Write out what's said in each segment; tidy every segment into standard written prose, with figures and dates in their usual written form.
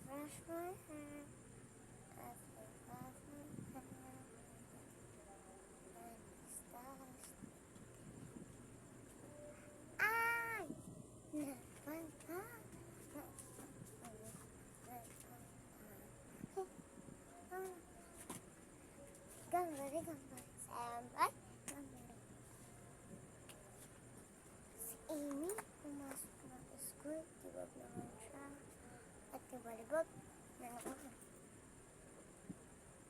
brush my hair, as I brush my hair, and the stars. Ay! Naman ha? Gambari, gambari, sambay, gambari. Si Amy, pumasok ng school, tibag naman siya. At tibalibag na naman.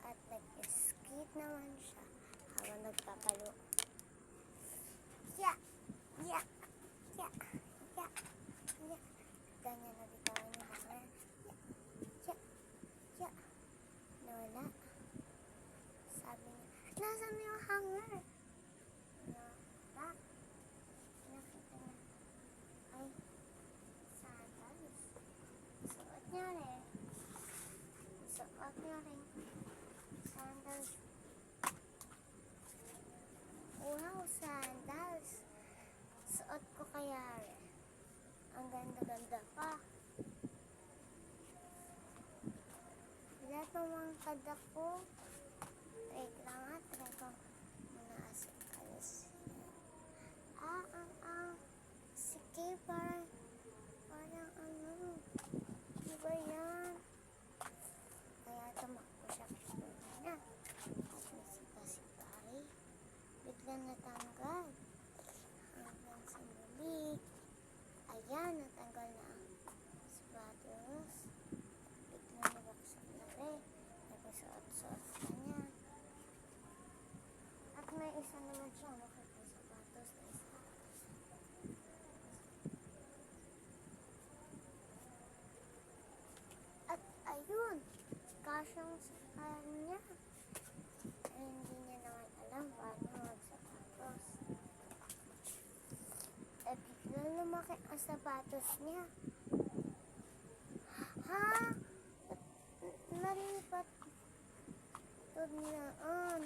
At nag-skate naman siya habang nagpapalo. Yeah! Yeah! Yeah! Yeah! Yeah! Ganyan na bitawan niya naman. Yeah! Yeah! Nawala. Sabi niya, nasaan na yung hanger? Nawala. Nakita niya. Ay, sandals. Suot niya rin. Suot niya rin. Sandals. Wow, sandals. Suot ko kaya rin. Ang ganda-ganda pa. Lahat ng mga kadak ko. Wait lang ha. Try ko muna alis. Sige, parang ano. Ano ba yan? Kaya tumakbo siya na. At nasipa-sipari. Biglang natanggal. Hanggang sa muli. Ayan, natanggal na ang sapatos. Biglang nabaksak na rin. Nagsuot-suot ka niya. At may isa naman siya sapatos na isa. At ayun, kasyang sa kanya. Ay, hindi niya naman alam paano magsapatos. Eh, biglang lumaki ang sapatos niya. Ha? Nalipat ito naan.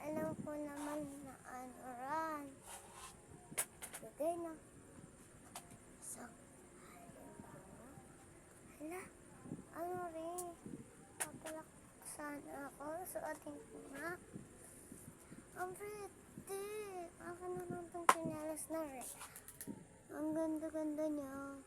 Alam ko naman na ano ran. Bigay na. Isang halimbawa. Hala, ano rin? Papalaksan ako. Suotin ko na. Ang pretty. Akin na lang itong pinalas na rin. Ang ganda-ganda niya.